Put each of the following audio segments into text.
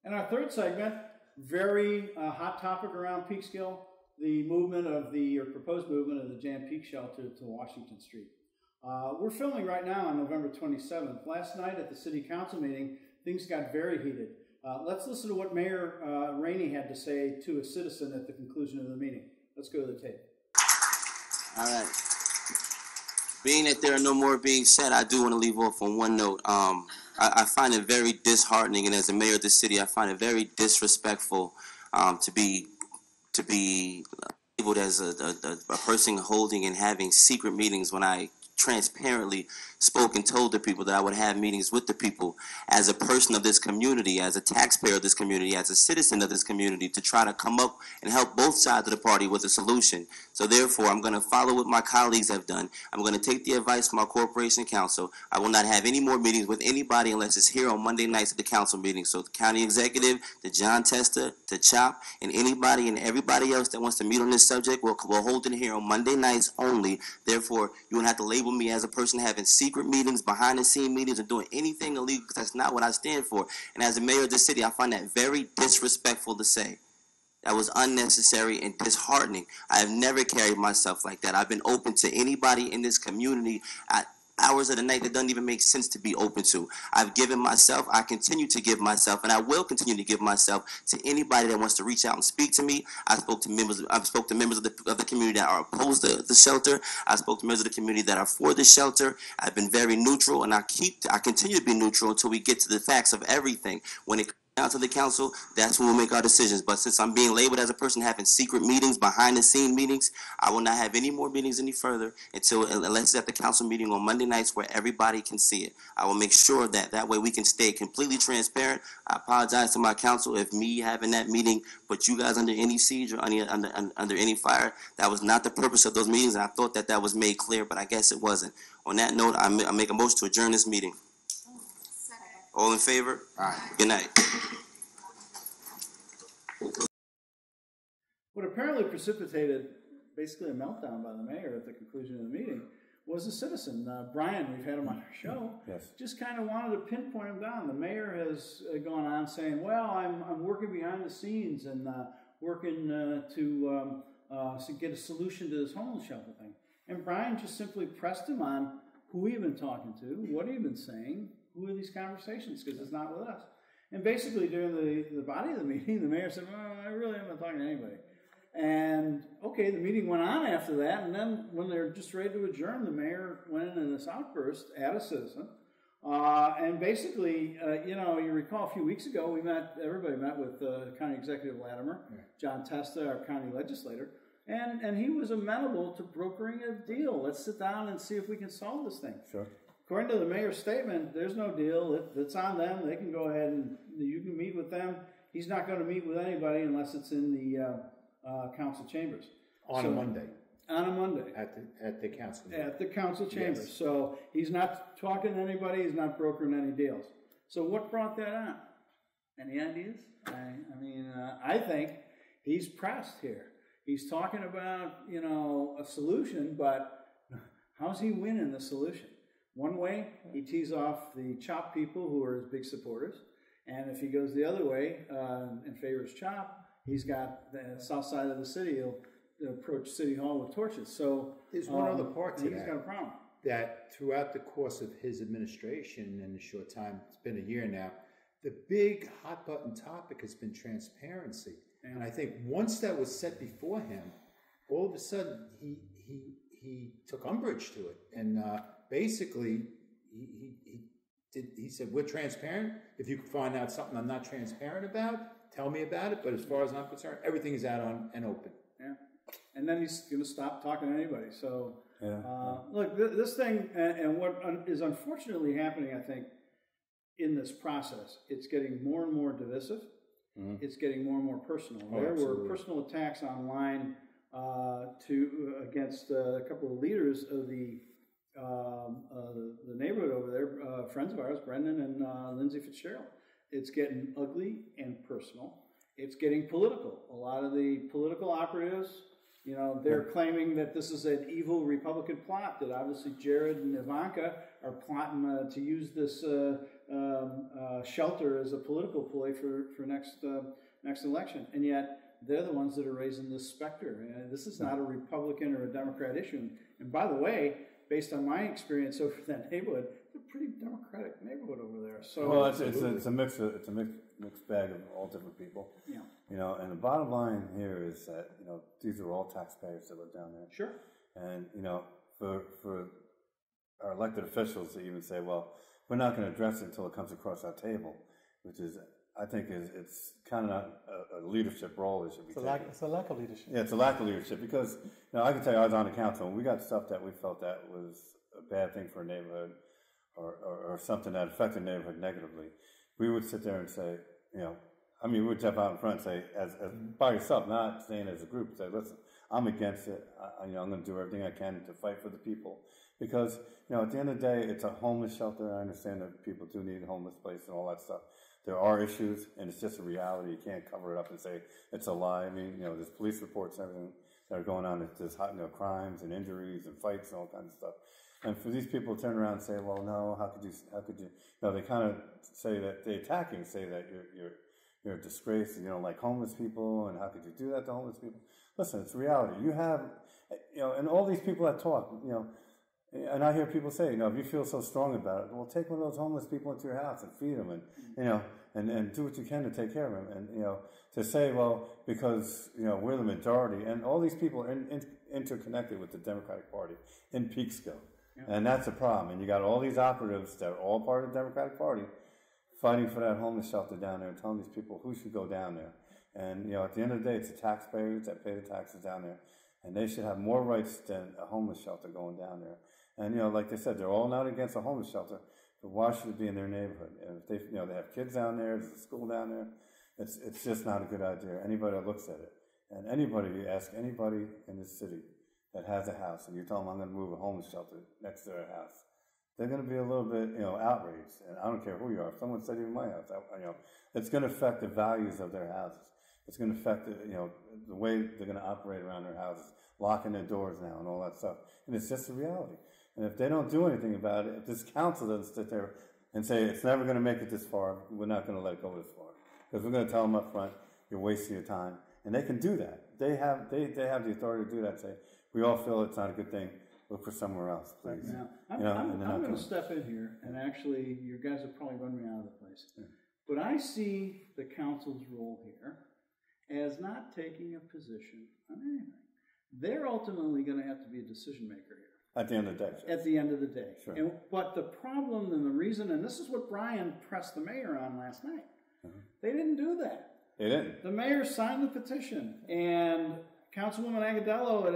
And our third segment, very hot topic around Peekskill, the movement of or proposed movement of the Jan Peek Shelter to Washington Street. We're filming right now on November 27th. Last night at the City Council meeting, things got very heated. Let's listen to what Mayor Rainey had to say to a citizen at the conclusion of the meeting. Let's go to the tape. All right. Being that there are no more being said, I do want to leave off on one note. I find it very disheartening, and as a mayor of the city, I find it very disrespectful to be labeled as a person holding and having secret meetings when I transparently spoke and told the people that I would have meetings with the people as a person of this community, as a taxpayer of this community, as a citizen of this community, to try to come up and help both sides of the party with a solution. So therefore, I'm going to follow what my colleagues have done. I'm going to take the advice from our corporation council. I will not have any more meetings with anybody unless it's here on Monday nights at the council meeting. So the county executive, the John Tester, the C.H.O.P, and anybody and everybody else that wants to meet on this subject, we'll hold it here on Monday nights only. Therefore, you won't have to label me as a person having secret meetings, behind the scene meetings, and doing anything illegal, because that's not what I stand for. And as a mayor of the city, I find that very disrespectful to say. That was unnecessary and disheartening. I have never carried myself like that. I've been open to anybody in this community at hours of the night that doesn't even make sense to be open to. I've given myself, I continue to give myself, and I will continue to give myself to anybody that wants to reach out and speak to me. I spoke to members of the community that are opposed to the shelter. I spoke to members of the community that are for the shelter. I've been very neutral, and I continue to be neutral until we get to the facts of everything. When it down to the council, that's when we'll make our decisions. But since I'm being labeled as a person having secret meetings, behind the scene meetings, I will not have any more meetings any further unless it's at the council meeting on Monday nights where everybody can see it. I will make sure that way we can stay completely transparent. I apologize to my council if me having that meeting put you guys under any siege or under any fire. That was not the purpose of those meetings, and I thought that was made clear, but I guess it wasn't. On that note, I make a motion to adjourn this meeting. All in favor? All right. Good night. What apparently precipitated basically a meltdown by the mayor at the conclusion of the meeting was a citizen, Brian, we've had him on our show, yes. Just kind of wanted to pinpoint him down. The mayor has gone on saying, well, I'm working behind the scenes and working to get a solution to this homeless shelter thing. And Brian just simply pressed him on who he'd been talking to, what he'd been saying, who are these conversations, because it's not with us. And basically during the body of the meeting, the mayor said, well, I really haven't been talking to anybody. And okay, the meeting went on after that, and then when they're just ready to adjourn, the mayor went into this outburst at a citizen. And basically, you recall a few weeks ago, everybody met with County Executive Latimer, John Testa, our county legislator, and he was amenable to brokering a deal. Let's sit down and see if we can solve this thing. Sure. According to the mayor's statement, there's no deal. It's on them. They can go ahead and you can meet with them. He's not going to meet with anybody unless it's in the council chambers. On a Monday. On a Monday. At the council. At the council chambers. Yes. So he's not talking to anybody. He's not brokering any deals. So what brought that on? Any ideas? I think he's pressed here. He's talking about, a solution, but how's he winning the solution? One way, he tees off the C.H.O.P people who are his big supporters. And if he goes the other way and favors C.H.O.P, he's got the south side of the city. He'll approach City Hall with torches. So there's one other part to that. He's got a problem. That throughout the course of his administration in a short time, it's been a year now, the big hot button topic has been transparency. And I think once that was set before him, all of a sudden he took umbrage to it. And basically, he said, we're transparent. If you can find out something I'm not transparent about, tell me about it. But as far as I'm concerned, everything is out on and open. Yeah. And then he's going to stop talking to anybody. So, look, this thing, and what is unfortunately happening, I think, in this process, it's getting more and more divisive. Mm-hmm. It's getting more and more personal. There were personal attacks online against a couple of leaders of the neighborhood over there, friends of ours, Brendan and Lindsay Fitzgerald. It's getting ugly and personal. It's getting political. A lot of the political operatives, they're claiming that this is an evil Republican plot, that obviously Jared and Ivanka are plotting to use this shelter as a political ploy for next election, and yet they're the ones that are raising this specter. This is not a Republican or a Democrat issue. And by the way, based on my experience over that neighborhood, it's a pretty Democratic neighborhood over there. So well, it's a mixed bag of all different people. Yeah. You know, and the bottom line here is that, you know, these are all taxpayers that live down there. Sure. And, you know, for our elected officials to even say, well, we're not going to address it until it comes across our table, which is, I think, it's kind of not a leadership role that should be taken. It's a lack of leadership. Yeah, it's a lack of leadership because, you know, I can tell you I was on the council and we got stuff that we felt that was a bad thing for a neighborhood or something that affected the neighborhood negatively. We would sit there and say, you know, I mean, we would jump out in front and say, as by yourself, not saying as a group, say, listen, I'm against it. You know, I'm going to do everything I can to fight for the people. Because, you know, at the end of the day, it's a homeless shelter. I understand that people do need a homeless place and all that stuff. There are issues, and it's just a reality. You can't cover it up and say it's a lie. I mean, you know, there's police reports and everything that are going on. There's crimes and injuries and fights and all kinds of stuff. And for these people to turn around and say, well, no, how could you, you know, they kind of say that, they attack you and say that you're a disgrace and you don't like homeless people and how could you do that to homeless people? Listen, it's reality. You have, you know, and all these people that talk, you know, and I hear people say, you know, if you feel so strong about it, well, take one of those homeless people into your house and feed them and, you know, and do what you can to take care of them. And, you know, to say, well, because, you know, we're the majority and all these people are interconnected with the Democratic Party in Peekskill. Yeah. And that's a problem. And you got all these operatives that are all part of the Democratic Party fighting for that homeless shelter down there and telling these people who should go down there. And, you know, at the end of the day, it's the taxpayers that pay the taxes down there. And they should have more rights than a homeless shelter going down there. And, you know, like they said, they're all not against a homeless shelter, but why should it be in their neighborhood? And if they, you know, they have kids down there, there's a school down there, it's just not a good idea. Anybody that looks at it, and anybody, you ask anybody in this city that has a house, and you tell them I'm going to move a homeless shelter next to their house, they're going to be a little bit, you know, outraged. And I don't care who you are. If someone said even my house, you know, it's going to affect the values of their houses. It's going to affect, you know, the way they're going to operate around their houses, locking their doors now and all that stuff. And it's just a reality. And if they don't do anything about it, if this council doesn't sit there and say it's never going to make it this far, we're not going to let it go this far. Because we're going to tell them up front, you're wasting your time. And they can do that. They have the authority to do that. Say, we all feel it's not a good thing. Look for somewhere else, please. Now, I'm going to step in here, and actually, you guys will probably run me out of the place. Yeah. But I see the council's role here as not taking a position on anything. They're ultimately going to have to be a decision maker here. At the end of the day. At the end of the day. Sure. But the problem and the reason, and this is what Brian pressed the mayor on last night, they didn't do that. They didn't. The mayor signed the petition, and Councilwoman Agadello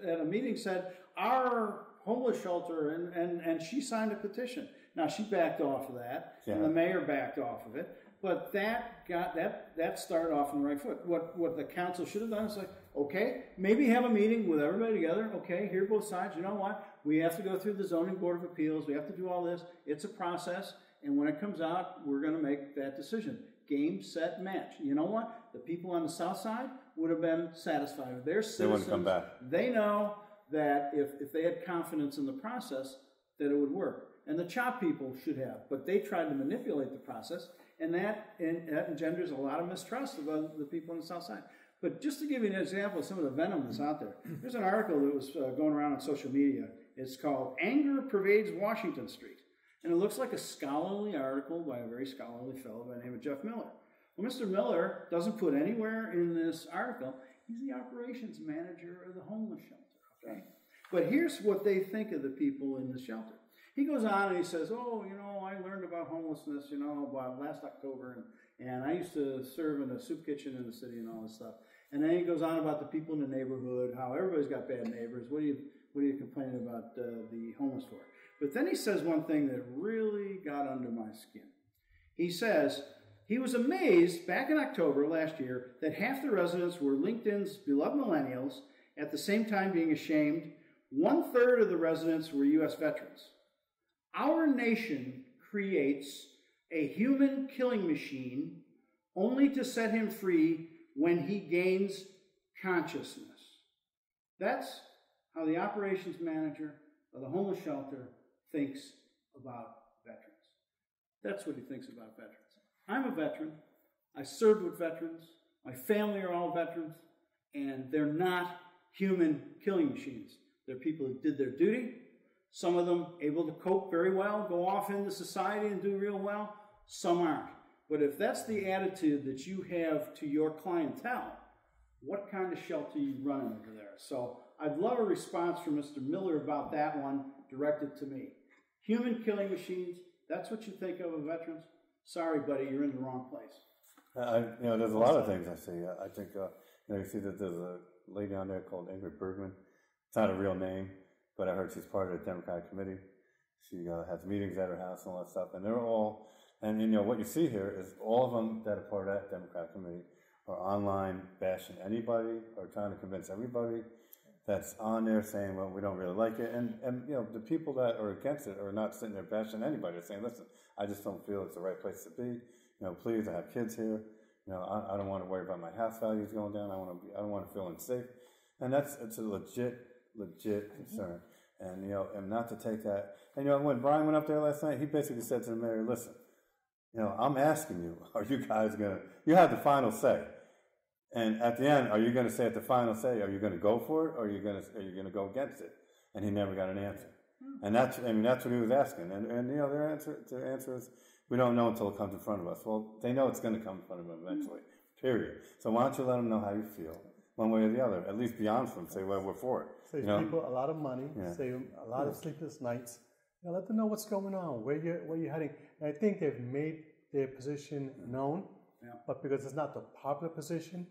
at a meeting said, our homeless shelter, and she signed a petition. Now, she backed off of that, and the mayor backed off of it. But that started off on the right foot. What the council should have done is like, okay, maybe have a meeting with everybody together. Okay, hear both sides. You know what? We have to go through the zoning board of appeals. We have to do all this. It's a process, and when it comes out, we're going to make that decision. Game, set, match. You know what? The people on the south side would have been satisfied with their citizens. They wouldn't come back. They know that if they had confidence in the process, that it would work. And the C.H.O.P people should have, but they tried to manipulate the process. And that engenders a lot of mistrust of the people on the south side. But just to give you an example of some of the venom that's out there, there's an article that was going around on social media. It's called Anger Pervades Washington Street. And it looks like a scholarly article by a very scholarly fellow by the name of Jeff Miller. Well, Mr. Miller doesn't put anywhere in this article, he's the operations manager of the homeless shelter. Okay? But here's what they think of the people in the shelter. He goes on and he says, oh, you know, I learned about homelessness, you know, about last October, and I used to serve in a soup kitchen in the city and all this stuff. And then he goes on about the people in the neighborhood, how everybody's got bad neighbors. What are you complaining about the homeless for? But then he says one thing that really got under my skin. He says he was amazed back in October last year that half the residents were LinkedIn's beloved millennials, at the same time being ashamed. 1/3 of the residents were U.S. veterans. Our nation creates a human killing machine only to set him free when he gains consciousness. That's how the operations manager of the homeless shelter thinks about veterans. That's what he thinks about veterans. I'm a veteran. I served with veterans. My family are all veterans. And they're not human killing machines. They're people who did their duty. Some of them able to cope very well, go off into society and do real well. Some aren't. But if that's the attitude that you have to your clientele, what kind of shelter are you running over there? So I'd love a response from Mr. Miller about that one directed to me. Human killing machines, that's what you think of veterans? Sorry, buddy, you're in the wrong place. There's a lot of things I see. I think, you see that there's a lady on there called Ingrid Bergman. It's not a real name, but I heard she's part of the Democratic Committee. She has meetings at her house and all that stuff, and they're all, and what you see here is all of them that are part of that Democratic Committee are online bashing anybody or trying to convince everybody that's on there saying, well, we don't really like it. And the people that are against it are not sitting there bashing anybody. They're saying, listen, I just don't feel it's the right place to be. Please, I have kids here. I don't want to worry about my house values going down. I don't want to feel unsafe. And it's a legit concern. And, and not to take that. And, when Brian went up there last night, he basically said to the mayor, listen, I'm asking you, are you guys you have the final say. And at the end, are you going to say at the final say, are you going to go for it or are you going to go against it? And he never got an answer. And that's what he was asking. And their answer is, we don't know until it comes in front of us. Well, they know it's going to come in front of them eventually, period. So why don't you let them know how you feel, one way or the other, at least be honest with them, say, well, we're for it. Save people a lot of money, save them a lot of sleepless nights. Let them know what's going on, where you're heading. And I think they've made their position known, but because it's not the popular position,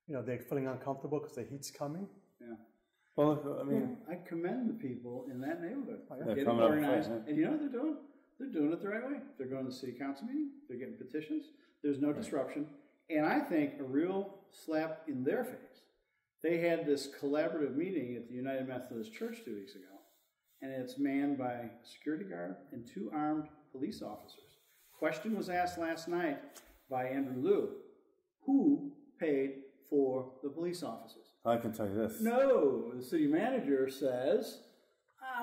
they're feeling uncomfortable because the heat's coming. Yeah. Well, I commend the people in that neighborhood. They're getting organized. And you know what they're doing? They're doing it the right way. They're going to the city council meeting. They're getting petitions. There's no disruption. And I think a real slap in their face. They had this collaborative meeting at the United Methodist Church 2 weeks ago. And it's manned by a security guard and 2 armed police officers. Question was asked last night by Andrew Liu. Who paid for the police officers? I can tell you this. No, the city manager says,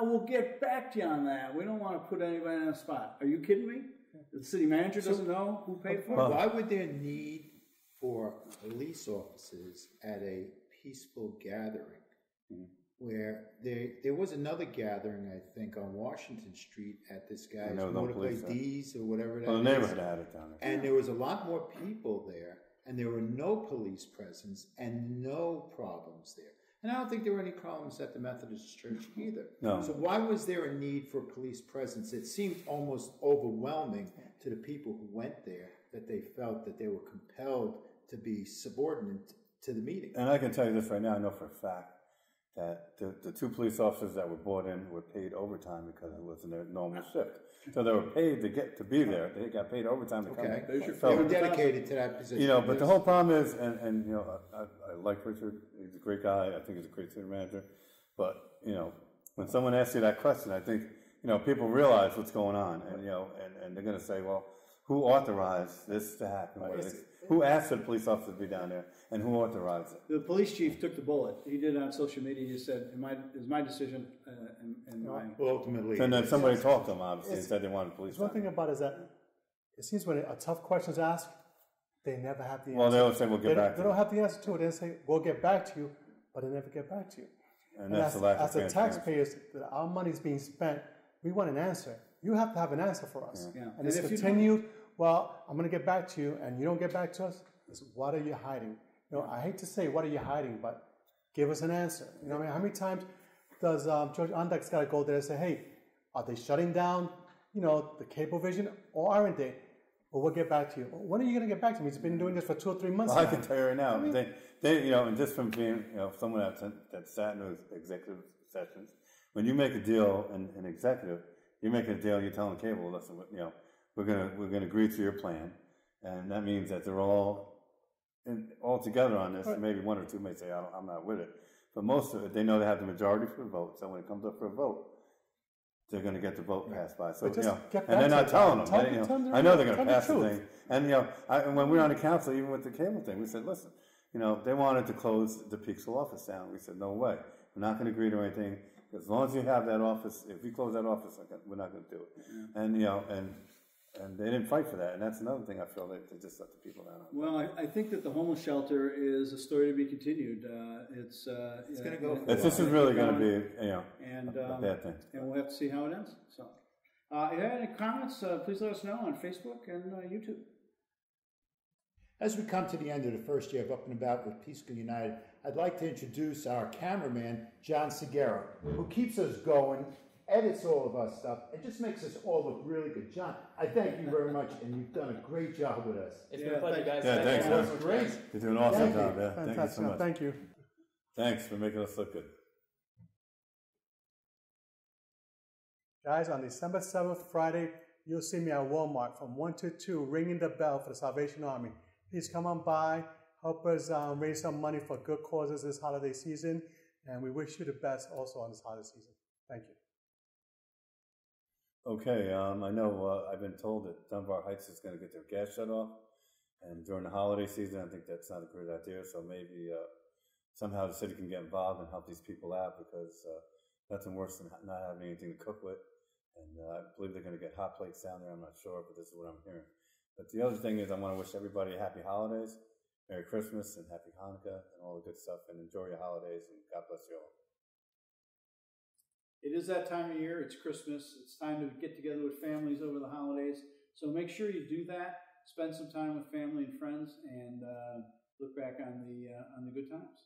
we'll get back to you on that. We don't want to put anybody on the spot. Are you kidding me? The city manager doesn't know who paid for it? Why would there need for police officers at a peaceful gathering where there was another gathering, I think, on Washington Street at this guy's Motorplay D's or whatever that is. Well, the neighborhood had it down there. And there was a lot more people there, and there were no police presence and no problems there. And I don't think there were any problems at the Methodist Church either. No. So why was there a need for police presence? It seemed almost overwhelming to the people who went there that they felt that they were compelled to be subordinate to the meeting. And I can tell you this right now, I know for a fact that the 2 police officers that were brought in were paid overtime because it wasn't their normal shift. So they were paid to be there. They got paid overtime to come in. They were dedicated to that position. But the whole problem is, and I like Richard. He's a great guy. I think he's a great city manager. But, when someone asks you that question, I think, people realize what's going on. And they're going to say, well, who authorized this to happen? Who asked the police officer to be down there, and who authorized it? The police chief took the bullet. He did it on social media. He said, it was my decision. Well, ultimately. And then somebody talked to him, obviously, and said they wanted police. One thing about it is that it seems when a tough question is asked, they never have the answer. Well, they'll say, we'll get back to you. They don't have the answer to it. They say, we'll get back to you, but they never get back to you. And that's the lack of transparency. As the taxpayers, our money is being spent, we want an answer. You have to have an answer for us. Yeah. And it's continued, well, I'm going to get back to you, and you don't get back to us, what are you hiding? I hate to say, what are you hiding, but give us an answer. How many times does George Andak's got to go there and say, hey, are they shutting down, the cable vision, or aren't they? Well, we'll get back to you. Well, when are you going to get back to me? He's been doing this for 2 or 3 months now. I can tell you right now, they and just from being, someone that sat in those executive sessions, when you make a deal in executive, you make a deal, you're telling cable, listen, we're gonna agree to your plan, and that means that they're all together on this. Right. Maybe 1 or 2 may say, I'm not with it, but most of it, they know they have the majority for the vote. So when it comes up for a vote, they're going to get the vote passed by. So and they're not telling them. I know they're going to pass the thing. And when we were on the council, even with the cable thing, we said, listen, they wanted to close the Peekskill office down. We said, no way, we're not going to agree to anything. As long as you have that office, if we close that office, we're not going to do it. And And they didn't fight for that, and that's another thing I feel that they just let the people down on. Well, I think that the homeless shelter is a story to be continued. It's going to go. This is really going to be, a bad thing. And we'll have to see how it ends. So, if you have any comments, please let us know on Facebook and YouTube. As we come to the end of the first year of Up and About with Peekskill United, I'd like to introduce our cameraman, John Segura, who keeps us going, edits all of our stuff, and just makes us all look really good. John, I thank you very much, and you've done a great job with us. It's been a pleasure, guys. Yeah, thanks. That was great. You're doing an awesome job. Yeah, Fantastic. thank you so much. Thank you. Thanks for making us look good. Guys, on December 7th, Friday, you'll see me at Walmart from 1 to 2, ringing the bell for the Salvation Army. Please come on by, help us raise some money for good causes this holiday season, and we wish you the best also on this holiday season. Thank you. Okay, I know I've been told that Dunbar Heights is going to get their gas shut off, and during the holiday season, I think that's not a great idea, so maybe somehow the city can get involved and help these people out, because nothing worse than not having anything to cook with, and I believe they're going to get hot plates down there. I'm not sure, but this is what I'm hearing. But the other thing is I want to wish everybody a happy holidays, Merry Christmas, and Happy Hanukkah, and all the good stuff, and enjoy your holidays, and God bless you all. It is that time of year. It's Christmas. It's time to get together with families over the holidays. So make sure you do that. Spend some time with family and friends, and look back on the good times.